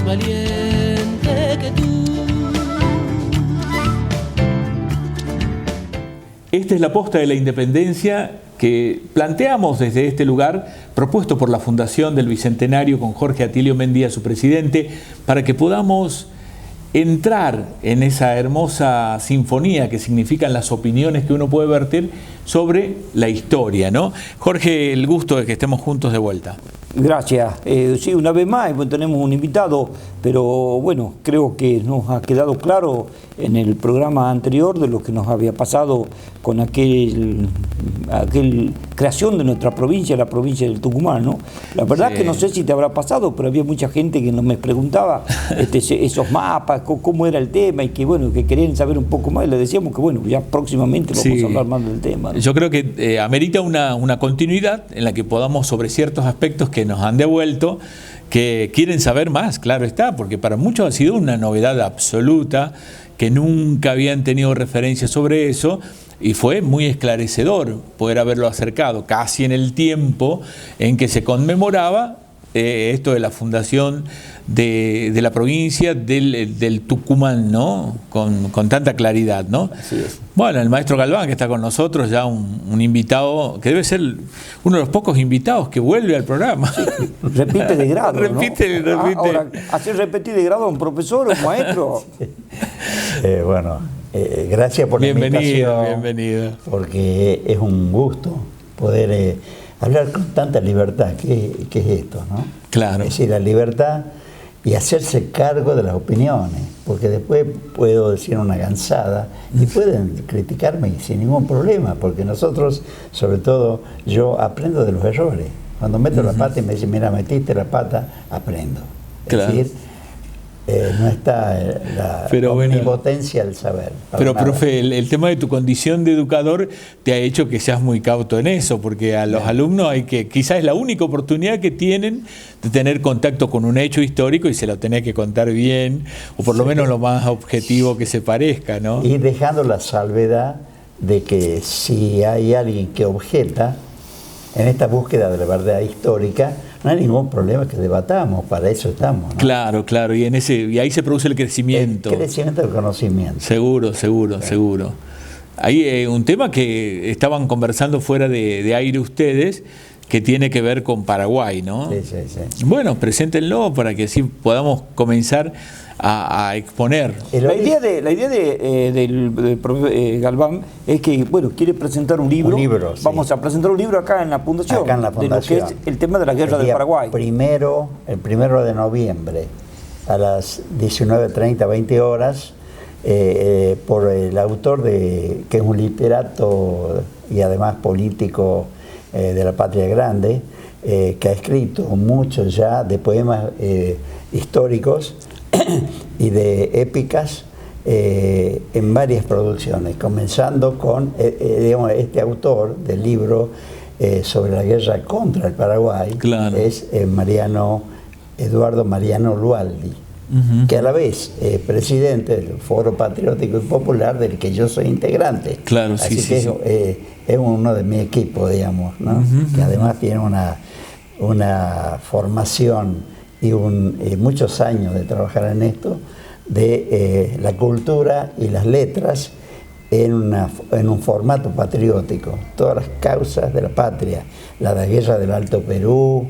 valiente que tú. Esta es la posta de la independencia que planteamos desde este lugar, propuesto por la Fundación del Bicentenario con Jorge Atilio Mendía, su presidente, para que podamos entrar en esa hermosa sinfonía que significan las opiniones que uno puede vertir sobre la historia, ¿no? Jorge, el gusto de que estemos juntos de vuelta. Gracias. Sí, una vez más tenemos un invitado, pero bueno, creo que nos ha quedado claro en el programa anterior de lo que nos había pasado con aquel creación de nuestra provincia, la provincia del Tucumán, ¿no? La verdad que no sé si te habrá pasado, pero había mucha gente que me preguntaba esos mapas, cómo era el tema, y que bueno, que querían saber un poco más, y le decíamos que bueno, ya próximamente vamos a hablar más del tema, ¿no? Yo creo que amerita una continuidad en la que podamos, sobre ciertos aspectos que nos han devuelto, que quieren saber más, claro está, porque para muchos ha sido una novedad absoluta, que nunca habían tenido referencia sobre eso, y fue muy esclarecedor poder haberlo acercado casi en el tiempo en que se conmemoraba esto de la fundación de la provincia del Tucumán, ¿no? Con tanta claridad, ¿no? Así es. Bueno, el maestro Galván, que está con nosotros, ya un invitado, que debe ser uno de los pocos invitados que vuelve al programa. Sí, repite de grado, repite. Ahora, ¿hacer repetir de grado a un profesor o un maestro? Gracias por la invitación. Bienvenido. Porque es un gusto poder hablar con tanta libertad, que es esto, ¿no? Claro. Es decir, la libertad y hacerse cargo de las opiniones, porque después puedo decir una gansada y pueden criticarme sin ningún problema, porque nosotros, sobre todo, yo aprendo de los errores. Cuando meto la pata y me dicen, mira, metiste la pata, aprendo. Es decir, no está la omnipotencia del saber. Pero, profe, el tema de tu condición de educador te ha hecho que seas muy cauto en eso, porque a los alumnos quizás es la única oportunidad que tienen de tener contacto con un hecho histórico y se lo tenés que contar bien, o por lo menos lo más objetivo que se parezca, ¿no? Y dejando la salvedad de que si hay alguien que objeta en esta búsqueda de la verdad histórica, no hay ningún problema que debatamos, para eso estamos, ¿no? Claro, y ahí se produce el crecimiento. El crecimiento del conocimiento. Seguro. Hay un tema que estaban conversando fuera de aire ustedes, que tiene que ver con Paraguay, ¿no? Sí. Bueno, preséntenlo para que así podamos comenzar a exponer. La idea del profe Galván es que, bueno, quiere presentar un libro. Sí. Vamos a presentar un libro acá en la Fundación. Acá en la Fundación. De lo que es el tema de la guerra del Paraguay. El 1 de noviembre, a las 19:30, 20 horas, por el autor, que es un literato y además político de la Patria Grande, que ha escrito mucho ya de poemas históricos y de épicas en varias producciones, comenzando con este autor del libro sobre la guerra contra el Paraguay, es Eduardo Mariano Lualdi, que a la vez es presidente del Foro Patriótico y Popular, del que yo soy integrante. Así que es uno de mi equipo, digamos, ¿no? Que además tiene una formación y muchos años de trabajar en esto, de la cultura y las letras en un formato patriótico. Todas las causas de la patria, la de la guerra del Alto Perú,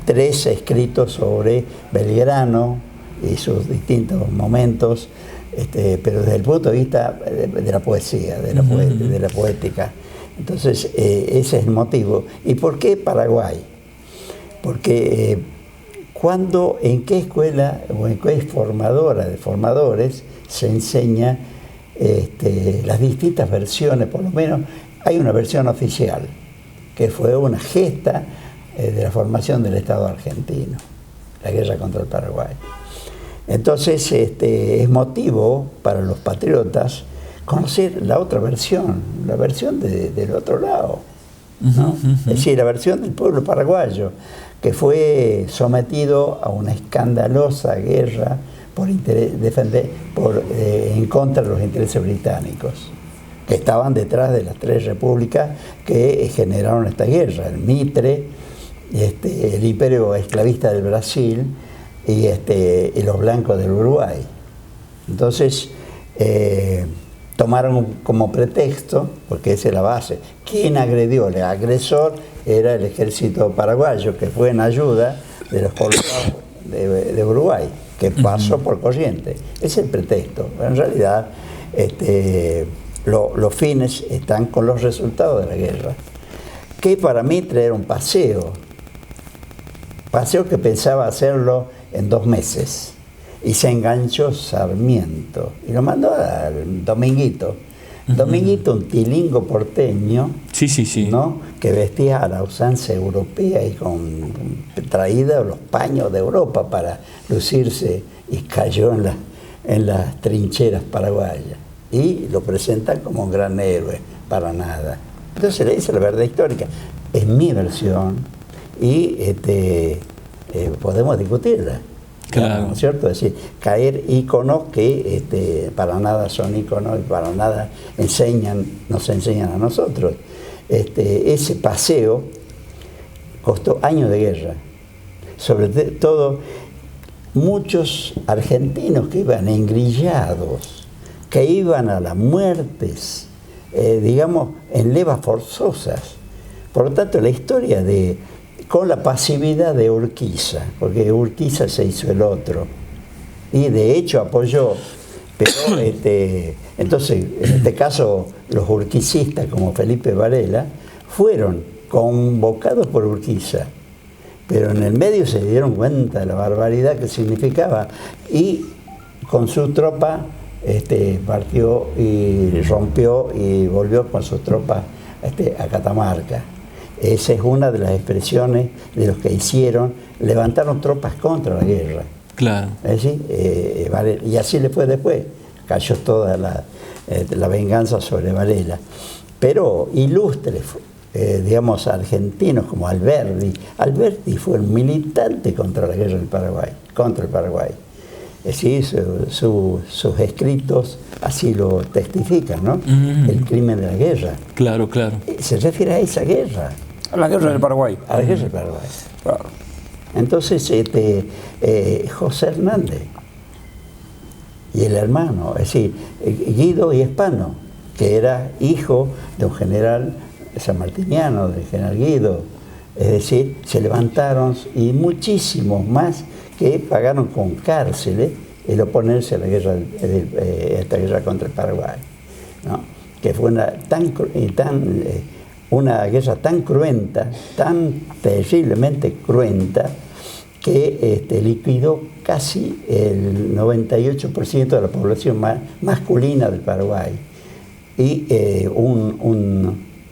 tres escritos sobre Belgrano y sus distintos momentos, pero desde el punto de vista de la poesía, de la poética. Entonces, ese es el motivo. ¿Y por qué Paraguay? Porque ¿en qué escuela o en qué formadora de formadores se enseña las distintas versiones? Por lo menos hay una versión oficial, que fue una gesta de la formación del Estado argentino, la guerra contra el Paraguay. Entonces, es motivo para los patriotas conocer la otra versión, la versión del otro lado, ¿no? Es decir, la versión del pueblo paraguayo, que fue sometido a una escandalosa guerra en contra de los intereses británicos, que estaban detrás de las tres repúblicas que generaron esta guerra: el Mitre, el imperio esclavista del Brasil, y los blancos del Uruguay. Entonces, tomaron como pretexto, porque esa es la base, ¿quién agredió? El agresor era el ejército paraguayo, que fue en ayuda de los colonos de Uruguay, que pasó por Corrientes. Ese es el pretexto. Pero en realidad, los fines están con los resultados de la guerra. Que para Mitre era un paseo que pensaba hacerlo en 2 meses. Y se enganchó Sarmiento y lo mandó al Dominguito. Dominguito, un tilingo porteño, sí. ¿no? Que vestía a la usanza europea y traída los paños de Europa para lucirse, y cayó en las trincheras paraguayas. Y lo presentan como un gran héroe, para nada. Entonces le dice la verdad histórica. Es mi versión y podemos discutirla. Claro. ¿No es cierto? Es decir, caer íconos que para nada son íconos y para nada nos enseñan a nosotros. Ese paseo costó años de guerra. Sobre todo, muchos argentinos que iban engrillados, que iban a las muertes, digamos, en levas forzosas. Por lo tanto, la historia con la pasividad de Urquiza, porque Urquiza se hizo el otro, y de hecho apoyó, pero entonces, en este caso, los urquicistas como Felipe Varela fueron convocados por Urquiza, pero en el medio se dieron cuenta de la barbaridad que significaba, y con su tropa partió y rompió y volvió con sus tropas a Catamarca. Esa es una de las expresiones de los que levantaron tropas contra la guerra. Claro. ¿Sí? Y así le fue después. Cayó toda la venganza sobre Varela. Pero ilustres, digamos, argentinos como Alberti. Alberti fue un militante contra la guerra del Paraguay, contra el Paraguay. Sí, sus escritos así lo testifican, ¿no? El crimen de la guerra. Claro, claro. Se refiere a esa guerra. A la guerra del Paraguay. A la guerra del Paraguay. Claro. Entonces, José Hernández y el hermano, es decir, Guido y Espano, que era hijo de un general sanmartiniano, del general Guido, es decir, se levantaron, y muchísimos más que pagaron con cárceles el oponerse a la guerra, esta guerra contra el Paraguay, ¿no? Que fue una guerra tan cruenta, tan terriblemente cruenta, que liquidó casi el 98% de la población masculina del Paraguay. Y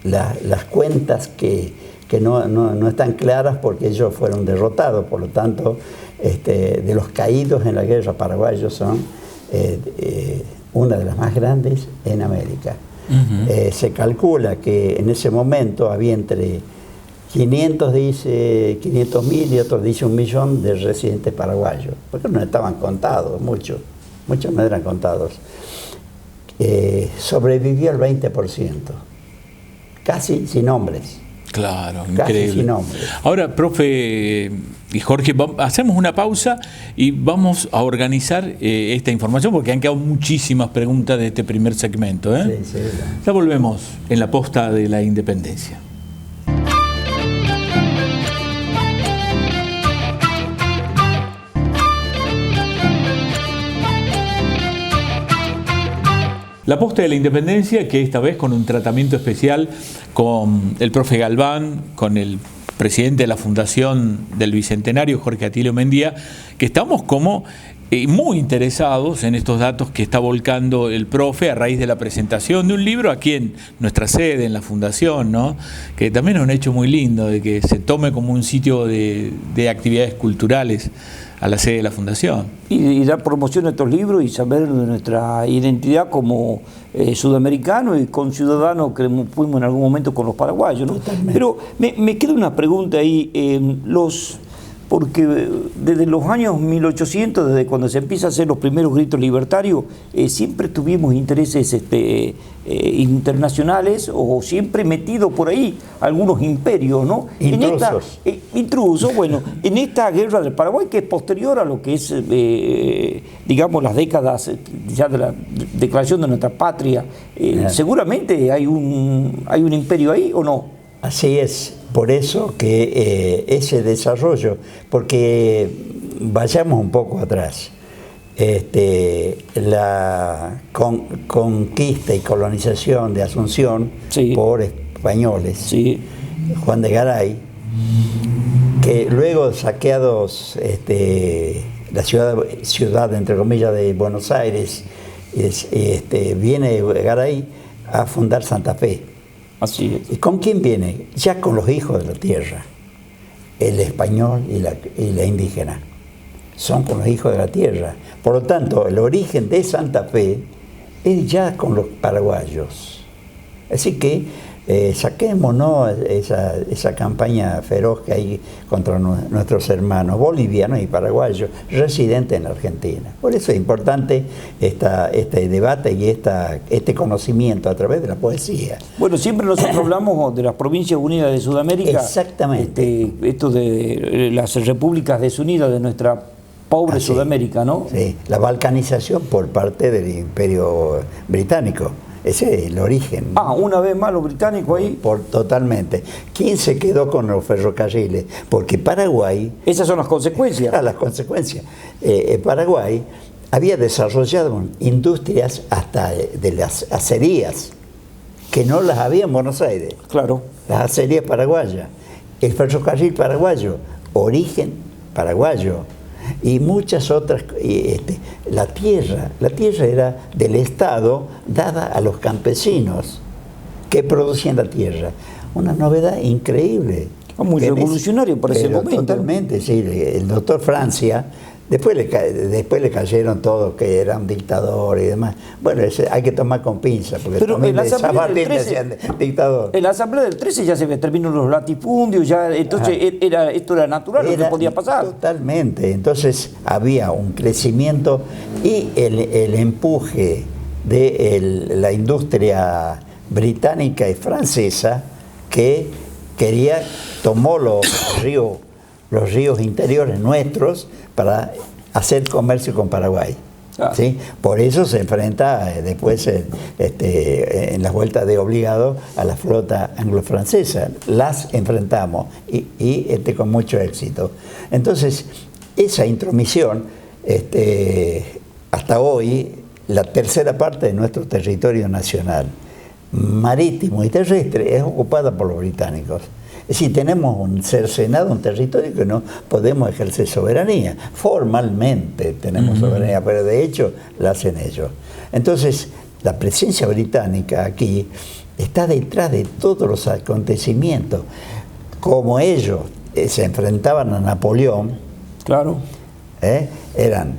las cuentas que no están claras, porque ellos fueron derrotados, por lo tanto, de los caídos en la guerra paraguayos son una de las más grandes en América. Se calcula que en ese momento había entre 500.000 y otros dice 1 millón de residentes paraguayos, porque no estaban contados, muchos no eran contados. Sobrevivió el 20%, casi sin nombres. Claro, Casi increíble. sin nombre. Ahora, profe y Jorge, hacemos una pausa y vamos a organizar esta información, porque han quedado muchísimas preguntas de este primer segmento. Sí, sí. Ya volvemos en la posta de la Independencia. La posta de la Independencia, que esta vez con un tratamiento especial con el profe Galván, con el presidente de la Fundación del Bicentenario, Jorge Atilio Mendía, que estamos como muy interesados en estos datos que está volcando el profe a raíz de la presentación de un libro aquí en nuestra sede, en la Fundación, ¿no? Que también es un hecho muy lindo de que se tome como un sitio de actividades culturales a la sede de la Fundación. Y dar promoción a estos libros y saber de nuestra identidad como sudamericano y conciudadano que fuimos en algún momento con los paraguayos, ¿no? Pero me queda una pregunta ahí, porque desde los años 1800, desde cuando se empieza a hacer los primeros gritos libertarios, siempre tuvimos intereses internacionales, o siempre metidos por ahí algunos imperios, ¿no? Intrusos. intrusos, bueno, en esta guerra del Paraguay, que es posterior a lo que es, digamos, las décadas ya de la declaración de nuestra patria, seguramente hay un imperio ahí, ¿o no? Así es, por eso que ese desarrollo, porque vayamos un poco atrás, la conquista y colonización de Asunción por españoles, Juan de Garay, que luego saqueados la ciudad entre comillas de Buenos Aires, viene Garay a fundar Santa Fe. Así es. ¿Y con quién viene? Ya con los hijos de la tierra, el español y la indígena. Son con los hijos de la tierra. Por lo tanto, el origen de Santa Fe es ya con los paraguayos. Así que saquémonos esa campaña feroz que hay contra nuestros hermanos bolivianos y paraguayos residentes en la Argentina. Por eso es importante este debate y este conocimiento a través de la poesía. Bueno, siempre nosotros hablamos de las Provincias Unidas de Sudamérica. Exactamente. Esto de las repúblicas desunidas de nuestra pobre Sudamérica, ¿no? Sí, la balcanización por parte del Imperio Británico. Ese es el origen. Una vez más los británicos ahí. Totalmente. ¿Quién se quedó con los ferrocarriles? Porque Paraguay... Esas son las consecuencias. Las consecuencias. Paraguay había desarrollado industrias hasta de las acerías, que no las había en Buenos Aires. Claro. Las acerías paraguayas. El ferrocarril paraguayo, origen paraguayo. Y muchas otras, la tierra era del Estado dada a los campesinos que producían la tierra. Una novedad increíble. Muy revolucionario por ese momento. Totalmente, sí. El doctor Francia, después le cayeron todos que era un dictador y demás. Bueno, hay que tomar con pinza, porque pero también en la San Martín decían dictador. En la Asamblea del 13 ya se terminaron los latifundios, ya, entonces esto era natural, lo que podía pasar. Totalmente. Entonces había un crecimiento y el empuje de la industria británica y francesa que tomó los ríos interiores nuestros para hacer comercio con Paraguay. ¿Sí? Por eso se enfrenta después en las vueltas de obligado a la flota anglo-francesa. Las enfrentamos y con mucho éxito. Entonces, esa intromisión, hasta hoy, la tercera parte de nuestro territorio nacional, marítimo y terrestre, es ocupada por los británicos. Es decir, tenemos cercenado un territorio que no podemos ejercer soberanía. Formalmente tenemos soberanía, pero de hecho la hacen ellos. Entonces, la presencia británica aquí está detrás de todos los acontecimientos. Como ellos se enfrentaban a Napoleón, claro, eran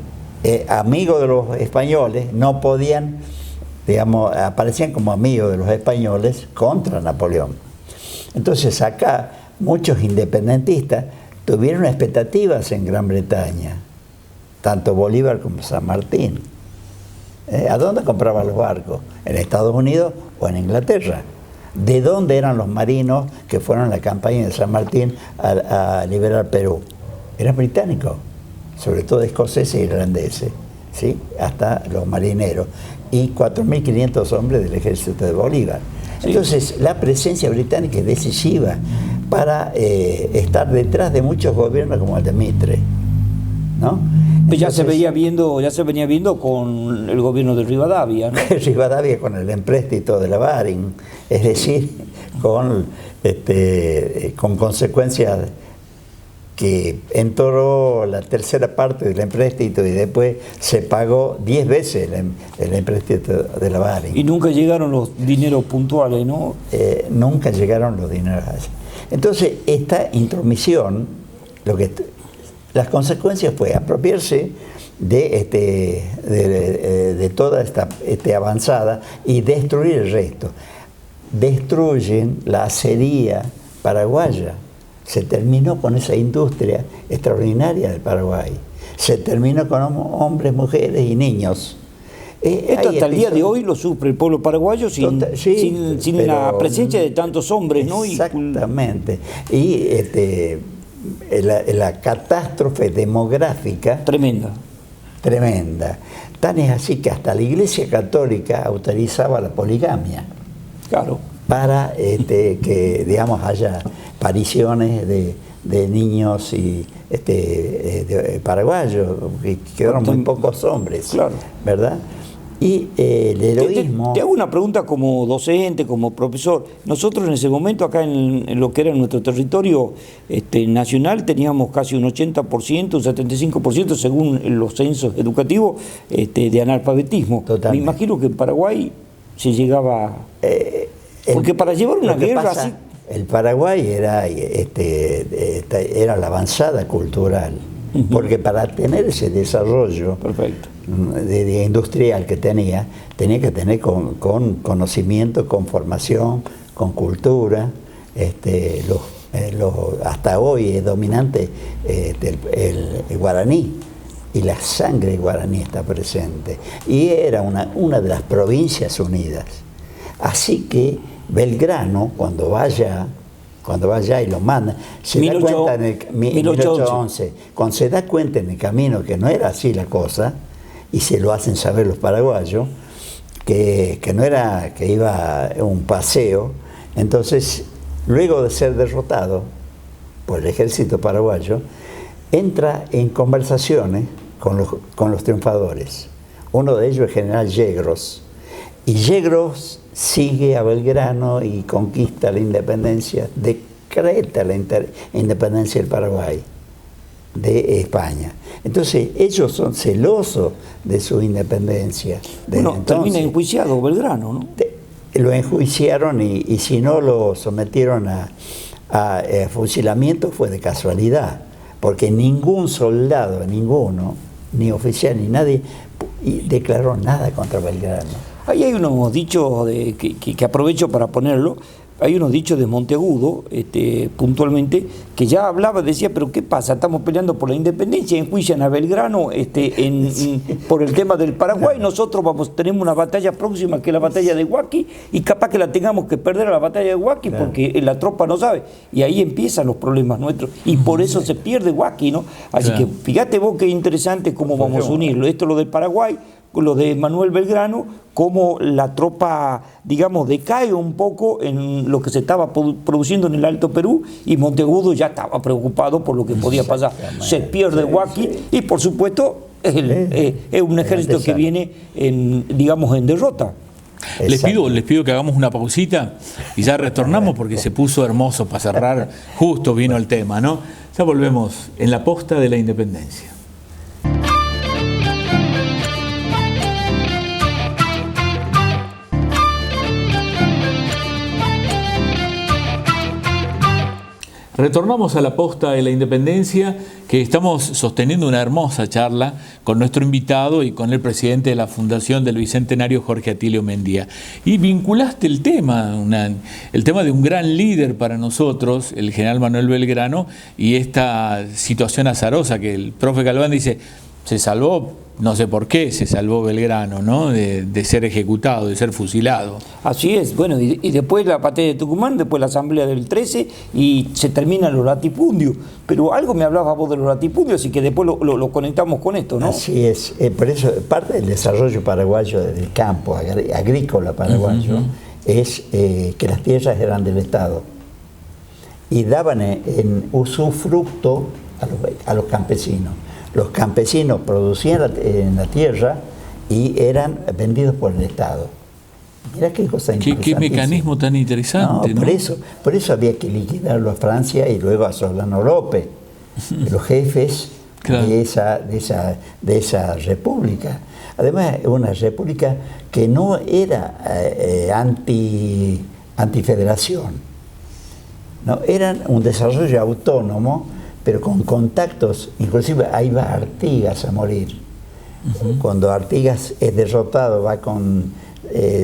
amigos de los españoles, no podían, digamos, aparecían como amigos de los españoles contra Napoleón. Entonces acá muchos independentistas tuvieron expectativas en Gran Bretaña, tanto Bolívar como San Martín. ¿A dónde compraban los barcos? ¿En Estados Unidos o en Inglaterra? ¿De dónde eran los marinos que fueron a la campaña de San Martín a liberar Perú? Eran británicos, sobre todo escoceses e irlandeses, ¿sí? Hasta los marineros, y 4.500 hombres del ejército de Bolívar. Entonces, la presencia británica es decisiva para estar detrás de muchos gobiernos como el de Mitre, ¿no? Entonces, ya se venía viendo con el gobierno de Rivadavia, ¿no? Rivadavia con el empréstito de la Baring, es decir, con consecuencias que entoró la tercera parte del empréstito y después se pagó 10 veces el empréstito de la Baring. Y nunca llegaron los dineros puntuales, ¿no? Nunca llegaron los dineros. Entonces, esta intromisión, las consecuencias fue apropiarse de toda esta avanzada y destruir el resto. Destruyen la acería paraguaya. Se terminó con esa industria extraordinaria del Paraguay. Se terminó con hombres, mujeres y niños. Esto hasta el día de hoy lo sufre el pueblo paraguayo sin la presencia de tantos hombres, ¿no? Exactamente. Y la catástrofe demográfica Tremenda. tremenda. Tan es así que hasta la Iglesia Católica autorizaba la poligamia. Claro. Para que, digamos, haya apariciones de niños y de paraguayos, que quedaron muy pocos hombres, claro, ¿verdad? Y el heroísmo... Te hago una pregunta como docente, como profesor. Nosotros en ese momento, acá en lo que era nuestro territorio nacional, teníamos casi un 80%, un 75%, según los censos educativos, de analfabetismo. Totalmente. Me imagino que en Paraguay se llegaba... porque para llevar una guerra así... El Paraguay era la avanzada cultural, porque para tener ese desarrollo... Perfecto. De industrial que tenía que tener con conocimiento, con formación, con cultura. Hasta hoy es dominante el guaraní, y la sangre guaraní está presente. Y era una de las provincias unidas. Así que Belgrano, cuando vaya y lo manda, se da cuenta en 1811, cuando se da cuenta en el camino que no era así la cosa, y se lo hacen saber los paraguayos, que no era que iba un paseo. Entonces, luego de ser derrotado por el ejército paraguayo, entra en conversaciones con los triunfadores. Uno de ellos es el general Yegros, y Yegros sigue a Belgrano y conquista la independencia, decreta la independencia del Paraguay de España. Entonces ellos son celosos de su independencia. Termina enjuiciado Belgrano, ¿no? Lo enjuiciaron y si no lo sometieron a fusilamiento fue de casualidad, porque ningún soldado, ninguno, ni oficial ni nadie, declaró nada contra Belgrano. Ahí hay unos dichos que aprovecho para ponerlo. Hay unos dichos de Monteagudo, puntualmente, que ya hablaba, decía, pero ¿qué pasa? Estamos peleando por la independencia, enjuician a Belgrano por el tema del Paraguay, nosotros tenemos una batalla próxima que es la batalla de Huaki, y capaz que la tengamos que perder a la batalla de Huaki, claro, porque la tropa no sabe, y ahí empiezan los problemas nuestros, y por eso se pierde Huaki, ¿no? Así claro, que fíjate vos qué interesante cómo vamos a unirlo, esto lo del Paraguay, lo de Manuel Belgrano, cómo la tropa, digamos, decae un poco en lo que se estaba produciendo en el Alto Perú, y Monteagudo ya estaba preocupado por lo que podía pasar. Se pierde Huaki, y por supuesto es un ejército que viene en derrota. Les pido que hagamos una pausita y ya retornamos, porque se puso hermoso para cerrar, justo vino el tema, ¿no? Ya volvemos en la posta de la independencia. Retornamos a la posta de la independencia, que estamos sosteniendo una hermosa charla con nuestro invitado y con el presidente de la Fundación del Bicentenario, Jorge Atilio Mendía. Y vinculaste el tema de un gran líder para nosotros, el general Manuel Belgrano, y esta situación azarosa que el profe Galván dice, se salvó, no sé por qué, se salvó Belgrano, ¿no? De ser ejecutado, de ser fusilado. Así es, bueno, y después la batalla de Tucumán, después la asamblea del 13, y se termina los latifundios. Pero algo me hablaba vos de los latifundios, así que después lo conectamos con esto, ¿no? Así es, por eso parte del desarrollo paraguayo del campo agrícola paraguayo es que las tierras eran del Estado y daban en usufructo a los campesinos. Los campesinos producían en la tierra y eran vendidos por el Estado. Mirá qué cosa interesante. Qué mecanismo tan interesante, ¿no? Por eso había que liquidarlo a Francia y luego a Solano López, los jefes claro, de esa república. Además, una república que no era antifederación, no, eran un desarrollo autónomo, pero con contactos. Inclusive ahí va Artigas a morir. Cuando Artigas es derrotado, va con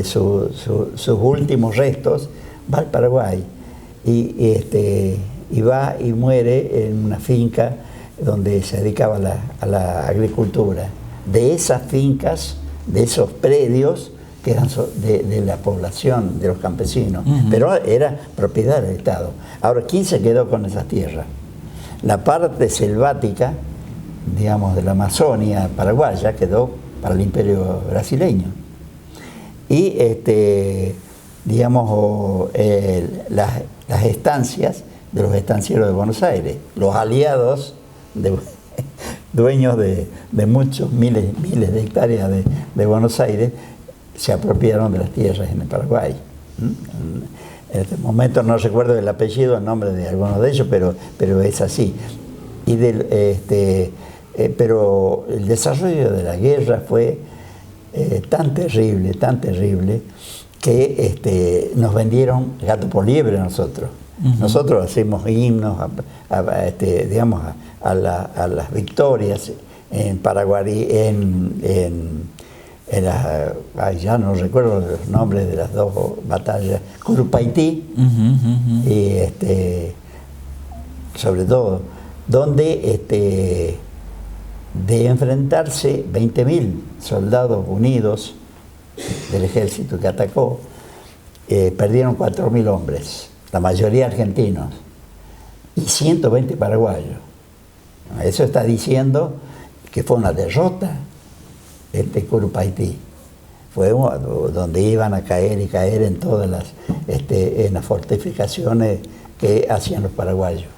sus últimos restos, va al Paraguay y va y muere en una finca donde se dedicaba a la agricultura. De esas fincas, de esos predios que eran de la población, de los campesinos, pero era propiedad del Estado. Ahora, ¿quién se quedó con esas tierras? La parte selvática, digamos, de la Amazonia paraguaya quedó para el Imperio brasileño. Y, digamos, las estancias de los estancieros de Buenos Aires, los aliados, dueños de muchos miles de hectáreas de Buenos Aires, se apropiaron de las tierras en el Paraguay. En este momento no recuerdo el apellido, el nombre de algunos de ellos, pero es así. Y pero el desarrollo de la guerra fue tan terrible, que nos vendieron gato por liebre a nosotros. Nosotros hacemos himnos digamos, a las victorias en Paraguay, ya no recuerdo los nombres de las dos batallas, Curupaytí, y sobre todo, donde de enfrentarse 20.000 soldados unidos del ejército que atacó, perdieron 4.000 hombres, la mayoría argentinos, y 120 paraguayos. Eso está diciendo que fue una derrota. Curupaytí fue donde iban a caer en todas en las fortificaciones que hacían los paraguayos.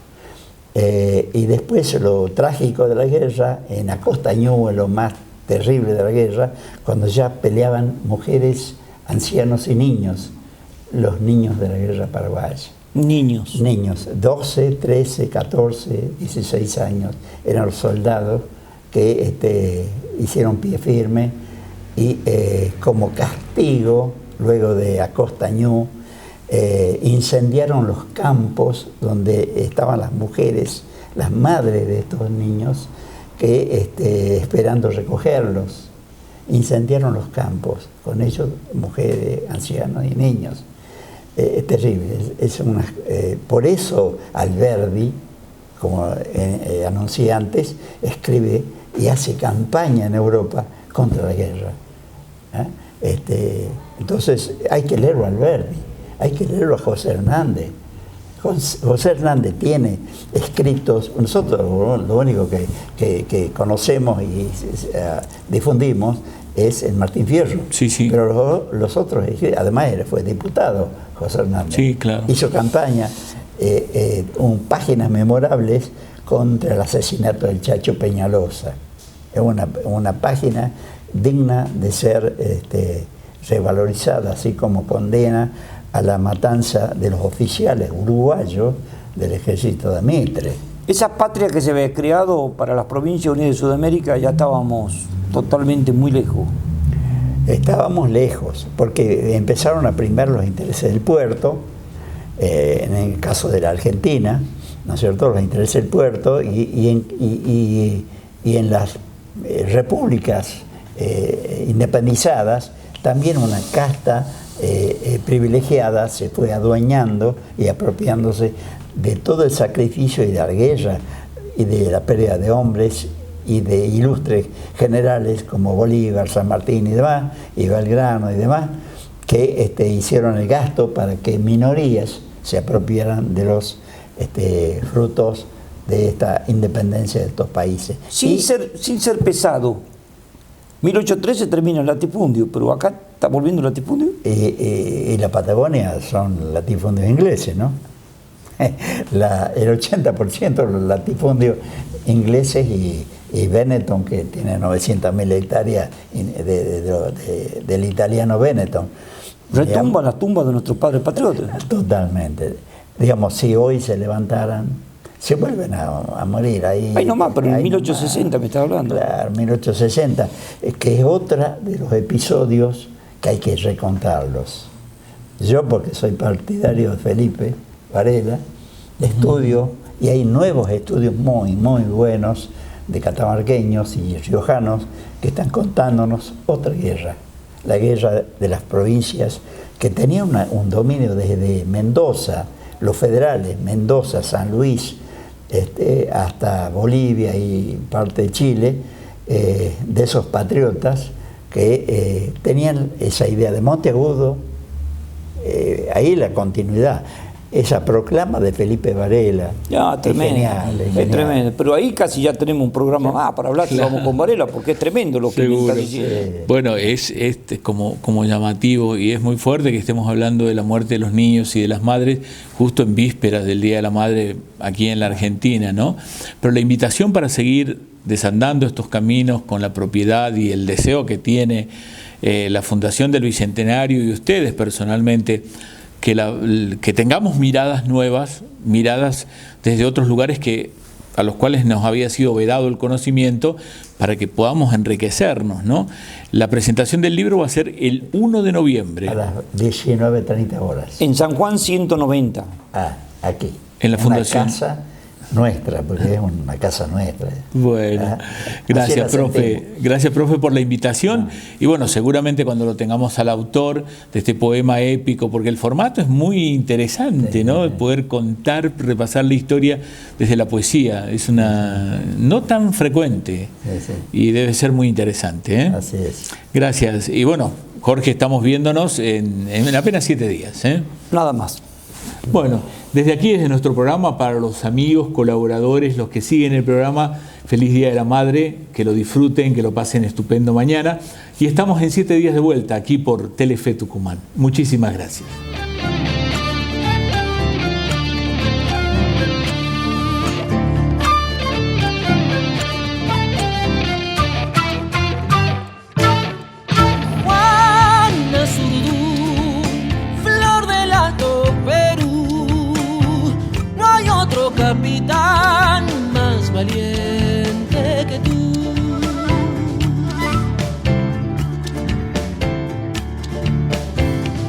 Y después lo trágico de la guerra, en Acosta Ñúe, lo más terrible de la guerra, cuando ya peleaban mujeres, ancianos y niños, los niños de la guerra paraguaya. Niños, 12, 13, 14, 16 años, eran los soldados que hicieron pie firme y como castigo, luego de Acosta Ñúe, incendiaron los campos donde estaban las mujeres, las madres de estos niños, esperando recogerlos. Incendiaron los campos, con ellos mujeres, ancianos y niños. Es terrible. Por eso Alberdi, como anuncié antes, escribe y hace campaña en Europa contra la guerra. Entonces hay que leerlo a Alberdi, hay que leerlo a José Hernández. José Hernández tiene escritos, nosotros lo único que conocemos y difundimos es el Martín Fierro. Sí. Pero los otros, además fue diputado José Hernández. Sí, claro. Hizo campaña, páginas memorables contra el asesinato del Chacho Peñalosa. Es una página digna de ser revalorizada, así como condena a la matanza de los oficiales uruguayos del ejército de Mitre. Esa patria que se había creado para las Provincias Unidas de Sudamérica, ya estábamos totalmente muy lejos. Estábamos lejos, porque empezaron a primar los intereses del puerto, en el caso de la Argentina, ¿no es cierto?, los intereses del puerto, y en las repúblicas independizadas, también una casta privilegiada se fue adueñando y apropiándose de todo el sacrificio y de la guerra y de la pérdida de hombres y de ilustres generales como Bolívar, San Martín y demás, y Belgrano y demás, que hicieron el gasto para que minorías se apropiaran de los frutos de esta independencia de estos países. Sin ser pesado. 1813 termina el latifundio, pero acá está volviendo el latifundio. Y la Patagonia son latifundios ingleses, ¿no? El 80% de los latifundios ingleses y Benetton, que tiene 900.000 hectáreas del italiano Benetton. Retumban las tumbas de nuestros padres patriotas. Totalmente. Digamos, si hoy se levantaran, se vuelven a morir ahí. Ahí nomás, pero en 1860 me está hablando. Claro, 1860, que es otra de los episodios que hay que recontarlos. Yo, porque soy partidario de Felipe Varela, estudio, y hay nuevos estudios muy, muy buenos de catamarqueños y riojanos que están contándonos otra guerra, la guerra de las provincias, que tenía un dominio desde Mendoza, los federales, Mendoza, San Luis, hasta Bolivia y parte de Chile, de esos patriotas que tenían esa idea de Monteagudo, ahí la continuidad. esa proclama de Felipe Varela. Ya, tremendo. Es tremendo. Pero ahí casi ya tenemos un programa más para hablar, claro. Vamos con Varela, porque es tremendo lo que está diciendo. Bueno, es como llamativo y es muy fuerte que estemos hablando de la muerte de los niños y de las madres justo en vísperas del Día de la Madre aquí en la Argentina, ¿no? Pero la invitación para seguir desandando estos caminos con la propiedad y el deseo que tiene la Fundación del Bicentenario y ustedes personalmente, que tengamos miradas nuevas, miradas desde otros lugares a los cuales nos había sido vedado el conocimiento, para que podamos enriquecernos, ¿no? La presentación del libro va a ser el 1 de noviembre. A las 19:30 horas. En San Juan 190. Aquí. En la Fundación. Una casa nuestra, porque es una casa nuestra. Bueno, gracias, profe. Gracias, profe, por la invitación. Y bueno, seguramente cuando lo tengamos al autor de este poema épico, porque el formato es muy interesante, ¿no? El poder contar, repasar la historia desde la poesía. Es una no tan frecuente y debe ser muy interesante, ¿eh? Así es. Gracias. Y bueno, Jorge, estamos viéndonos en apenas 7 días, ¿eh? Nada más. Bueno, desde aquí, desde nuestro programa, para los amigos, colaboradores, los que siguen el programa, feliz Día de la Madre, que lo disfruten, que lo pasen estupendo mañana. Y estamos en 7 días de vuelta aquí por Telefe Tucumán. Muchísimas gracias. Capitán más valiente que tú.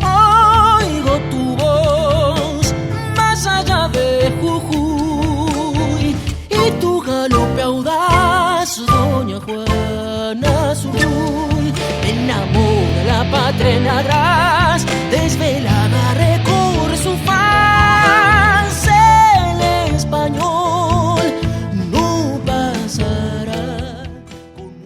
Oigo tu voz más allá de Jujuy y tu galope audaz, doña Juana Zurduy. Me enamora la patria en la